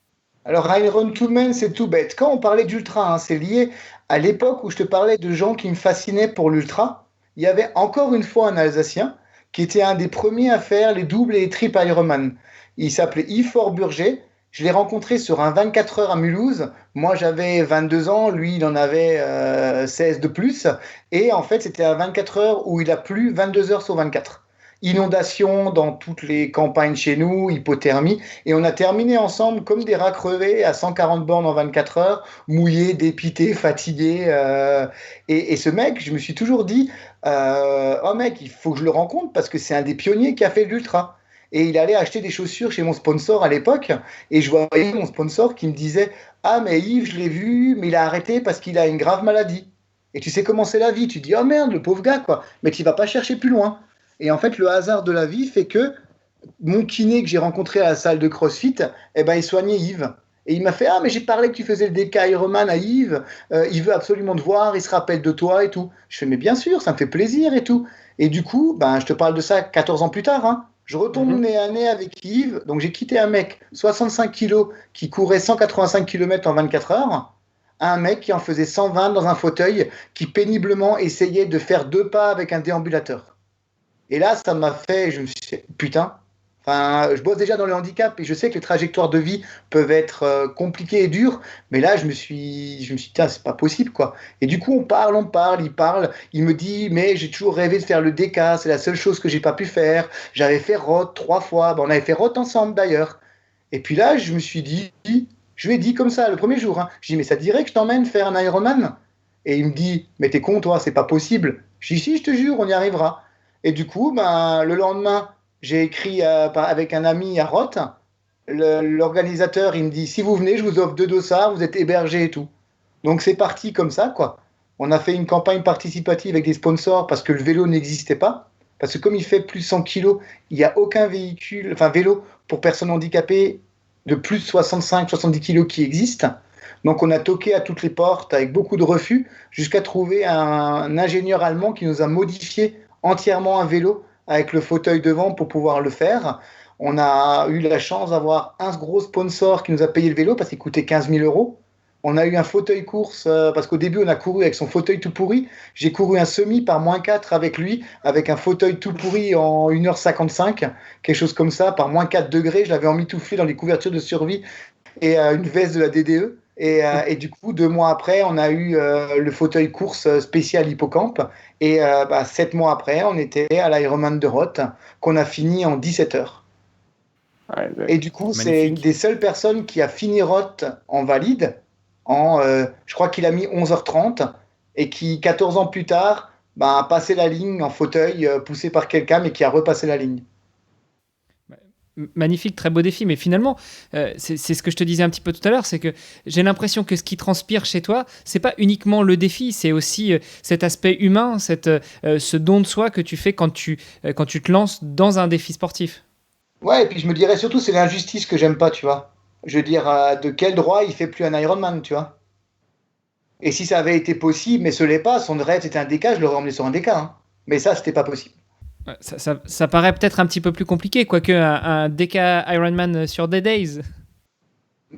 Alors, Iron to Men, c'est tout bête. Quand on parlait d'ultra, hein, c'est lié à l'époque où je te parlais de gens qui me fascinaient pour l'ultra. Il y avait encore une fois un Alsacien qui était un des premiers à faire les doubles et les triples Ironman. Il s'appelait Yves Forburger. Je l'ai rencontré sur un 24 heures à Mulhouse. Moi, j'avais 22 ans, lui, il en avait 16 de plus. Et en fait, c'était un 24 heures où il a plu 22 heures sur 24. Inondation dans toutes les campagnes chez nous, hypothermie. Et on a terminé ensemble comme des rats crevés à 140 bornes en 24 heures, mouillés, dépités, fatigués. Et ce mec, je me suis toujours dit, oh mec, il faut que je le rencontre parce que c'est un des pionniers qui a fait l'ultra. Et il allait acheter des chaussures chez mon sponsor à l'époque. Et je voyais mon sponsor qui me disait, ah mais Yves, je l'ai vu, mais il a arrêté parce qu'il a une grave maladie. Et tu sais comment c'est la vie. Tu te dis, oh merde, le pauvre gars, quoi. Mais tu vas pas chercher plus loin. Et en fait, le hasard de la vie fait que mon kiné que j'ai rencontré à la salle de CrossFit, eh ben, il soignait Yves. Et il m'a fait, ah, mais j'ai parlé que tu faisais le DK Ironman à Yves, il veut absolument te voir, il se rappelle de toi et tout. Je fais, mais bien sûr, ça me fait plaisir et tout. Et du coup, ben, je te parle de ça 14 ans plus tard, hein. Je retombe nez à nez avec Yves, donc j'ai quitté un mec 65 kilos qui courait 185 km en 24 heures, à un mec qui en faisait 120 dans un fauteuil, qui péniblement essayait de faire 2 pas avec un déambulateur. Et là, ça m'a fait, je me suis dit, putain, enfin, je bosse déjà dans le handicap et je sais que les trajectoires de vie peuvent être compliquées et dures, mais là, je me suis dit, tiens, c'est pas possible, quoi. Et du coup, il parle, il me dit, mais j'ai toujours rêvé de faire le DK, c'est la seule chose que j'ai pas pu faire. J'avais fait Roth 3 fois, ben, on avait fait Roth ensemble d'ailleurs. Et puis là, je me suis dit, je lui ai dit comme ça le premier jour, hein, je dis, mais ça te dirait que je t'emmène faire un Ironman? Et il me dit, mais t'es con, toi, c'est pas possible. Je dis, si, je te jure, on y arrivera. Et du coup, ben, le lendemain, j'ai écrit avec un ami à Roth. L'organisateur, il me dit, si vous venez, je vous offre 2 dossards, vous êtes hébergés et tout. Donc c'est parti comme ça, quoi. On a fait une campagne participative avec des sponsors parce que le vélo n'existait pas. Parce que comme il fait plus de 100 kilos, il n'y a aucun vélo pour personnes handicapées de plus de 65-70 kilos qui existe. Donc on a toqué à toutes les portes avec beaucoup de refus jusqu'à trouver un ingénieur allemand qui nous a modifié entièrement un vélo avec le fauteuil devant pour pouvoir le faire. On a eu la chance d'avoir un gros sponsor qui nous a payé le vélo parce qu'il coûtait 15 000 €. On a eu un fauteuil course parce qu'au début on a couru avec son fauteuil tout pourri. J'ai couru un semi par -4 avec lui, avec un fauteuil tout pourri en 1h55, quelque chose comme ça, par -4 degrés. Je l'avais emmitouflé dans les couvertures de survie et une veste de la DDE. Et du coup, 2 mois après, on a eu le fauteuil course spécial hippocampe. Et 7 mois après, on était à l'Ironman de Roth, qu'on a fini en 17 heures. Ouais, et du coup, magnifique. C'est une des seules personnes qui a fini Roth en valide. Je crois qu'il a mis 11h30 et qui, 14 ans plus tard, a passé la ligne en fauteuil, poussé par quelqu'un, mais qui a repassé la ligne. Magnifique, très beau défi, mais finalement, c'est ce que je te disais un petit peu tout à l'heure, c'est que j'ai l'impression que ce qui transpire chez toi, c'est pas uniquement le défi, c'est aussi cet aspect humain, ce don de soi que tu fais quand tu te lances dans un défi sportif. Ouais, et puis je me dirais surtout, c'est l'injustice que j'aime pas, tu vois. Je veux dire, de quel droit il fait plus un Ironman, tu vois. Et si ça avait été possible, mais ce l'est pas, son rêve c'était un DK, je l'aurais emmené sur un DK. Hein. Mais ça, c'était pas possible. Ça paraît peut-être un petit peu plus compliqué, quoique un DK Ironman sur des days.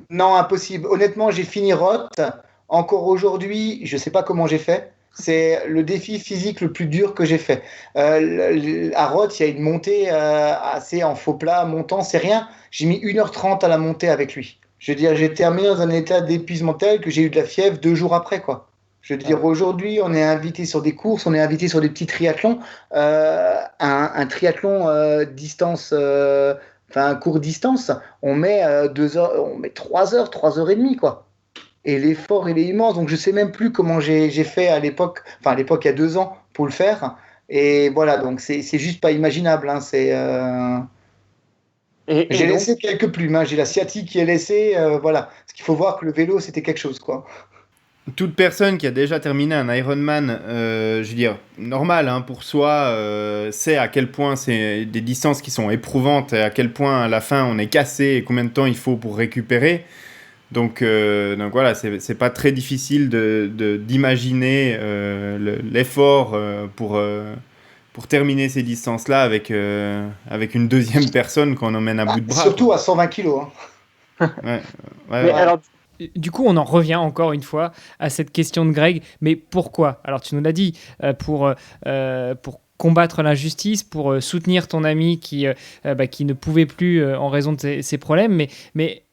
Non, impossible. Honnêtement, j'ai fini Roth. Encore aujourd'hui, je sais pas comment j'ai fait. C'est le défi physique le plus dur que j'ai fait. À Roth, il y a une montée assez en faux plat, montant, c'est rien. J'ai mis 1h30 à la montée avec lui. Je veux dire, j'ai terminé dans un état d'épuisement tel que j'ai eu de la fièvre 2 jours après, quoi. Je veux dire, aujourd'hui, on est invité sur des courses, on est invité sur des petits triathlons. Un triathlon distance, enfin court distance, on met 2 heures, on met 3 heures, 3 heures et demie, quoi. Et l'effort, il est immense. Donc, je sais même plus comment j'ai fait à l'époque, enfin à l'époque, il y a 2 ans, pour le faire. Et voilà, donc c'est juste pas imaginable. Hein, j'ai donc, laissé quelques plumes. Hein, j'ai la sciatique qui est laissée. Voilà. Parce qu'il faut voir que le vélo, c'était quelque chose, quoi. Toute personne qui a déjà terminé un Ironman, je veux dire, normal hein, pour soi, sait à quel point c'est des distances qui sont éprouvantes et à quel point à la fin on est cassé et combien de temps il faut pour récupérer. Donc voilà, c'est pas très difficile d'imaginer l'effort pour terminer ces distances-là avec une deuxième personne qu'on emmène à bout de bras. Surtout à 120 kilos. Hein. mais alors, Du coup, on en revient encore une fois à cette question de Greg. Mais pourquoi? Alors, tu nous l'as dit, pour combattre l'injustice, pour soutenir ton ami qui ne pouvait plus en raison de ses problèmes. Mais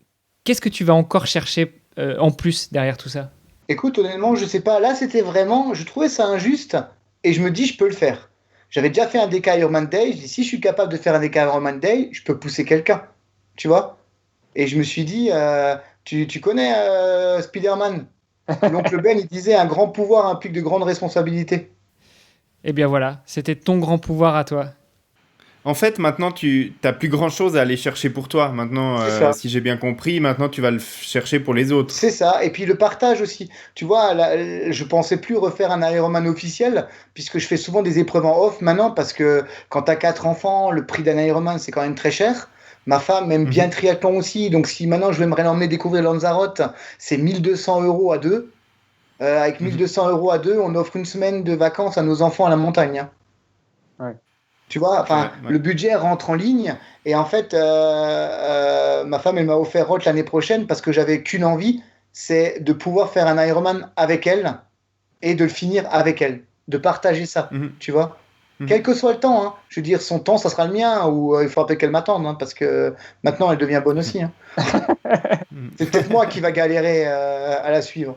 qu'est-ce que tu vas encore chercher en plus derrière tout ça? Écoute, honnêtement, je sais pas. Là, c'était vraiment, je trouvais ça injuste et je me dis, je peux le faire. J'avais déjà fait un DK Ironman Day. Je dis, si je suis capable de faire un DK Ironman Day, je peux pousser quelqu'un. Tu vois? Et je me suis dit, tu connais Spider-Man? L'oncle Ben, il disait, un grand pouvoir implique de grandes responsabilités. Eh bien voilà, c'était ton grand pouvoir à toi. En fait, maintenant, tu n'as plus grand-chose à aller chercher pour toi. Maintenant, si j'ai bien compris, maintenant, tu vas le chercher pour les autres. C'est ça. Et puis le partage aussi. Tu vois, là, je pensais plus refaire un Ironman officiel, puisque je fais souvent des épreuves en off maintenant, parce que quand tu as 4 enfants, le prix d'un Ironman, c'est quand même très cher. Ma femme aime bien le triathlon aussi, donc si maintenant je vais l'emmener découvrir Lanzarote, c'est 1200 € à deux. Avec 1200 € à deux, on offre une semaine de vacances à nos enfants à la montagne. Hein. Ouais. Tu vois, enfin, Ouais. le budget rentre en ligne. Et en fait, ma femme, elle m'a offert Roth l'année prochaine parce que j'avais qu'une envie, c'est de pouvoir faire un Ironman avec elle et de le finir avec elle, de partager ça, tu vois. Quel que soit le temps, hein. Je veux dire, son temps, ça sera le mien, ou il faudra peut-être qu'elle m'attende, hein, parce que maintenant, elle devient bonne aussi. Hein. C'est peut-être moi qui va galérer à la suivre.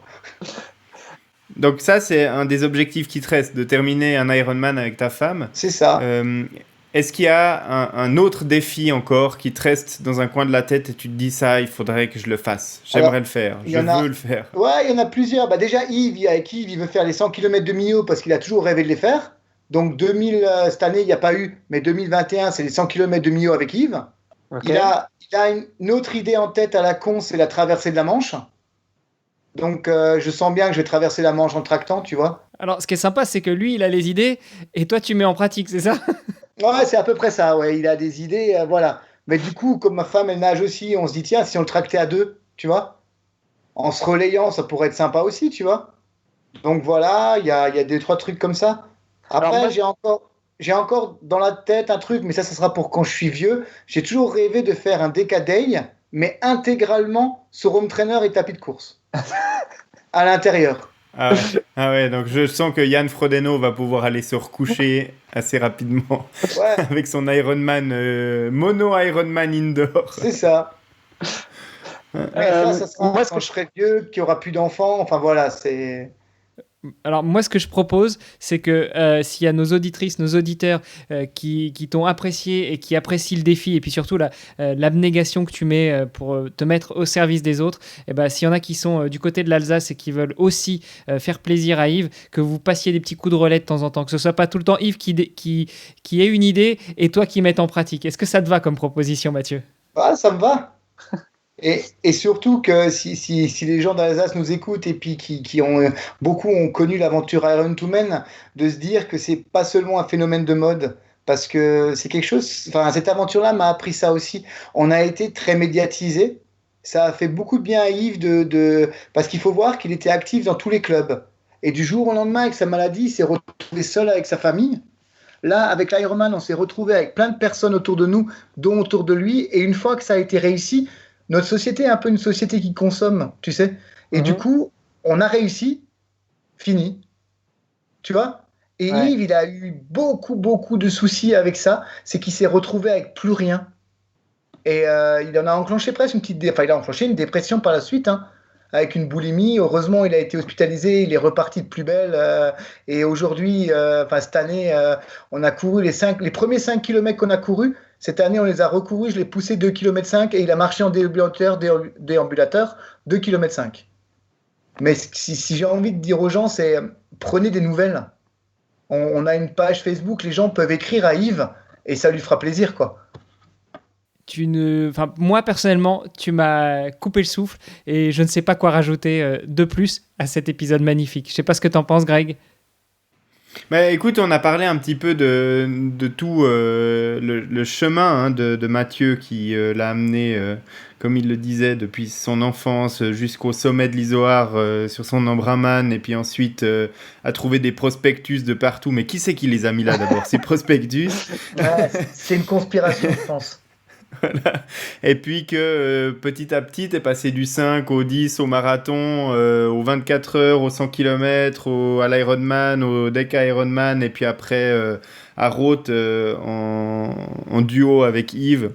Donc ça, c'est un des objectifs qui te reste, de terminer un Ironman avec ta femme. C'est ça. Est-ce qu'il y a un autre défi encore qui te reste dans un coin de la tête et tu te dis ça, il faudrait que je le fasse. J'aimerais le faire, je veux le faire. Ouais, il y en a plusieurs. Bah, déjà, avec Yves, il veut faire les 100 km de Millau parce qu'il a toujours rêvé de les faire. Donc cette année, il n'y a pas eu, mais 2021, c'est les 100 km de Millau avec Yves. okay. Il a une autre idée en tête à la con, c'est la traversée de la Manche. Donc, je sens bien que je vais traverser la Manche en tractant, tu vois. Alors, ce qui est sympa, c'est que lui, il a les idées et toi, tu mets en pratique, c'est ça? Ouais, c'est à peu près ça, ouais. Il a des idées, voilà. Mais du coup, comme ma femme, elle nage aussi, on se dit, tiens, si on le tractait à deux, tu vois, en se relayant, ça pourrait être sympa aussi, tu vois. Donc voilà, il y a 2-3 trucs comme ça. Après, j'ai encore dans la tête un truc, mais ça sera pour quand je suis vieux. J'ai toujours rêvé de faire un DK Day, mais intégralement sur home trainer et tapis de course. À l'intérieur. Ah ouais, donc je sens que Yann Frodeno va pouvoir aller se recoucher assez rapidement avec son Ironman, mono Ironman indoor. C'est ça. Ça sera quand je serai vieux, qu'il n'y aura plus d'enfants. Enfin voilà, c'est... Alors moi, ce que je propose, c'est que s'il y a nos auditrices, nos auditeurs qui t'ont apprécié et qui apprécient le défi, et puis surtout l'abnégation que tu mets pour te mettre au service des autres, et ben, s'il y en a qui sont du côté de l'Alsace et qui veulent aussi faire plaisir à Yves, que vous passiez des petits coups de relais de temps en temps, que ce soit pas tout le temps Yves qui ait une idée et toi qui mettes en pratique. Est-ce que ça te va comme proposition, Mathieu ? Ah, ça me va. Et surtout que si les gens d'Alsace nous écoutent et puis beaucoup ont connu l'aventure Iron to Men, de se dire que c'est pas seulement un phénomène de mode, parce que c'est quelque chose. Enfin, cette aventure-là m'a appris ça aussi. On a été très médiatisé. Ça a fait beaucoup de bien à Yves parce qu'il faut voir qu'il était actif dans tous les clubs. Et du jour au lendemain, avec sa maladie, il s'est retrouvé seul avec sa famille. Là, avec l'Ironman, on s'est retrouvé avec plein de personnes autour de nous, dont autour de lui. Et une fois que ça a été réussi, notre société est un peu une société qui consomme, tu sais. Et du coup, on a réussi, fini. Tu vois ? Et Yves, il a eu beaucoup, beaucoup de soucis avec ça. C'est qu'il s'est retrouvé avec plus rien. Et il en a enclenché presque il a enclenché une dépression par la suite, hein, avec une boulimie. Heureusement, il a été hospitalisé, il est reparti de plus belle. Et aujourd'hui, cette année, on a couru les premiers 5 km qu'on a courus. Cette année, on les a recourus, je l'ai poussé 2,5 km et il a marché en déambulateur 2,5 km. Mais si j'ai envie de dire aux gens, c'est prenez des nouvelles. On a une page Facebook, les gens peuvent écrire à Yves et ça lui fera plaisir, quoi. Moi, personnellement, tu m'as coupé le souffle et je ne sais pas quoi rajouter de plus à cet épisode magnifique. Je ne sais pas ce que tu en penses, Greg. Bah, écoute, on a parlé un petit peu de tout le chemin de Mathieu qui l'a amené, comme il le disait, depuis son enfance jusqu'au sommet de l'Izoard sur son Ambraman, et puis ensuite à trouver des prospectus de partout. Mais qui c'est qui les a mis là d'abord, ces prospectus? C'est une conspiration, je pense. Voilà. Et puis que petit à petit, t'es passé du 5 au 10, au marathon, aux 24 heures, aux 100 km, à l'Ironman, au Deca Ironman, et puis après à Roth en duo avec Yves.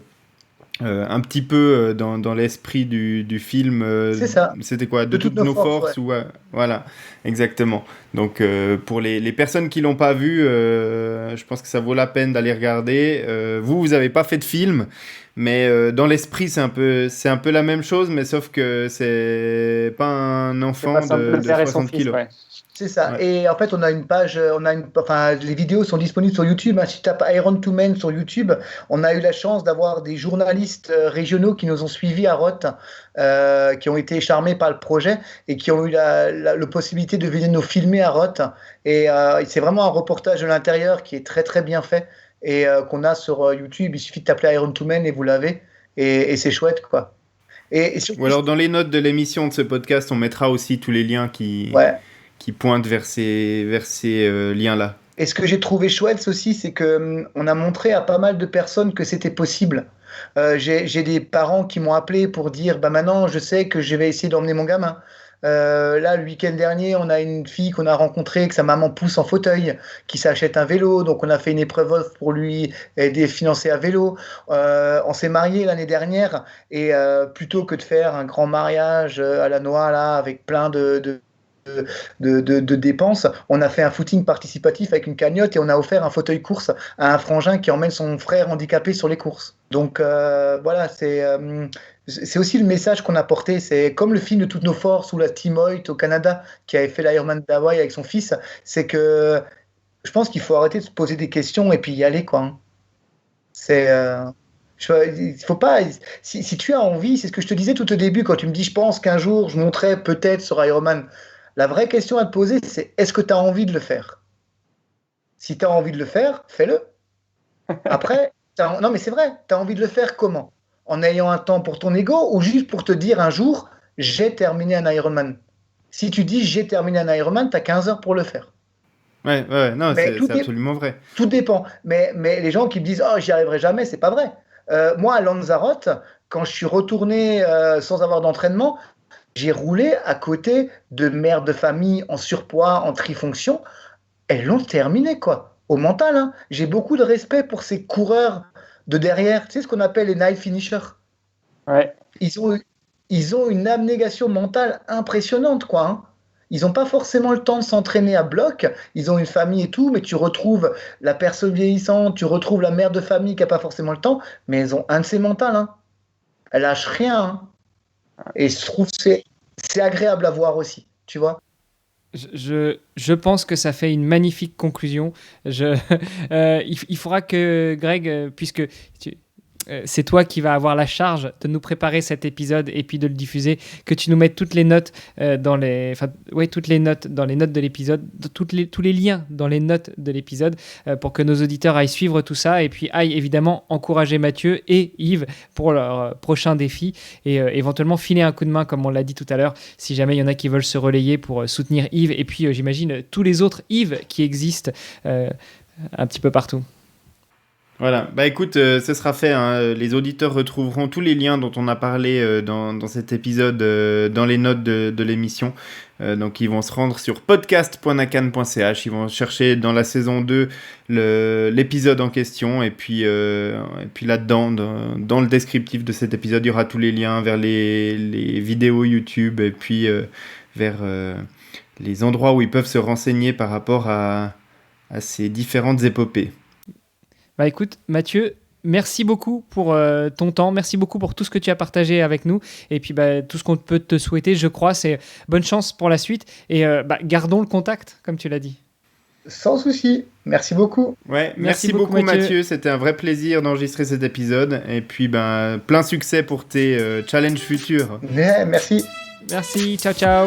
Un petit peu dans l'esprit du film. C'est ça. C'était quoi? De toutes nos forces. Ouais. Voilà, exactement. Donc pour les personnes qui l'ont pas vu, je pense que ça vaut la peine d'aller regarder. Vous avez pas fait de film, mais dans l'esprit c'est un peu la même chose, mais sauf que c'est pas un enfant de 60 kilos. Ouais. C'est ça. Ouais. Et en fait, on a une page, les vidéos sont disponibles sur YouTube. Si tu tapes Iron to Men sur YouTube, on a eu la chance d'avoir des journalistes régionaux qui nous ont suivis à Roth, qui ont été charmés par le projet et qui ont eu la possibilité de venir nous filmer à Roth. Et c'est vraiment un reportage de l'intérieur qui est très très bien fait et qu'on a sur YouTube. Il suffit de taper Iron to Men et vous l'avez. Et c'est chouette, quoi. Et surtout, ou alors dans les notes de l'émission de ce podcast, on mettra aussi tous les liens qui pointent vers ces liens-là. Et ce que j'ai trouvé chouette aussi, c'est qu'on a montré à pas mal de personnes que c'était possible. J'ai des parents qui m'ont appelé pour dire maintenant je sais que je vais essayer d'emmener mon gamin. Là, le week-end dernier, on a une fille qu'on a rencontrée, que sa maman pousse en fauteuil, qui s'achète un vélo. Donc, on a fait une épreuve pour lui aider à financer un vélo. On s'est mariés l'année dernière et plutôt que de faire un grand mariage à la noix, là, avec plein de dépenses, on a fait un footing participatif avec une cagnotte et on a offert un fauteuil course à un frangin qui emmène son frère handicapé sur les courses. Donc voilà, c'est aussi le message qu'on a porté. C'est comme le film de toutes nos forces ou la Team Hoyt au Canada qui avait fait l'Ironman d'Hawaï avec son fils. C'est que je pense qu'il faut arrêter de se poser des questions et puis y aller, quoi. Il faut pas. Si tu as envie, c'est ce que je te disais tout au début quand tu me dis je pense qu'un jour je monterai peut-être sur Ironman. La vraie question à te poser, c'est est-ce que tu as envie de le faire? Si tu as envie de le faire, fais-le. Après, non mais c'est vrai, tu as envie de le faire comment? En ayant un temps pour ton ego ou juste pour te dire un jour, j'ai terminé un Ironman? Si tu dis j'ai terminé un Ironman, tu as 15 heures pour le faire. Ouais, non, c'est absolument vrai. Tout dépend. Mais les gens qui me disent oh, j'y arriverai jamais, c'est pas vrai. Moi, à Lanzarote, quand je suis retourné sans avoir d'entraînement, j'ai roulé à côté de mères de famille en surpoids, en trifonction. Elles l'ont terminé, quoi. Au mental, hein. J'ai beaucoup de respect pour ces coureurs de derrière. Tu sais ce qu'on appelle les night finishers. Ouais. Ils ont une abnégation mentale impressionnante, quoi. Hein. Ils n'ont pas forcément le temps de s'entraîner à bloc. Ils ont une famille et tout, mais tu retrouves la personne vieillissante, tu retrouves la mère de famille qui n'a pas forcément le temps, mais elles ont un de ces mentales. Hein. Elles lâchent rien. Hein. Et je trouve que c'est agréable à voir aussi, tu vois. Je pense que ça fait une magnifique conclusion. Il faudra que Greg, puisque c'est toi qui vas avoir la charge de nous préparer cet épisode et puis de le diffuser, que tu nous mettes toutes les notes toutes les notes dans les notes de l'épisode, tous les liens dans les notes de l'épisode pour que nos auditeurs aillent suivre tout ça et puis aillent évidemment encourager Mathieu et Yves pour leur prochain défi et éventuellement filer un coup de main comme on l'a dit tout à l'heure si jamais il y en a qui veulent se relayer pour soutenir Yves et puis j'imagine tous les autres Yves qui existent un petit peu partout. Voilà, bah écoute, ce sera fait, hein. Les auditeurs retrouveront tous les liens dont on a parlé dans cet épisode dans les notes de l'émission. Donc ils vont se rendre sur podcast.nakan.ch, ils vont chercher dans la saison 2 l'épisode en question et puis là-dedans, dans le descriptif de cet épisode, il y aura tous les liens vers les vidéos YouTube et puis vers les endroits où ils peuvent se renseigner par rapport à ces différentes épopées. Bah écoute, Mathieu, merci beaucoup pour ton temps, merci beaucoup pour tout ce que tu as partagé avec nous et puis tout ce qu'on peut te souhaiter, je crois, c'est bonne chance pour la suite et gardons le contact, comme tu l'as dit. Sans souci, merci beaucoup. Ouais, merci beaucoup Mathieu, c'était un vrai plaisir d'enregistrer cet épisode et puis plein succès pour tes challenges futurs. Ouais, merci. Merci, ciao ciao.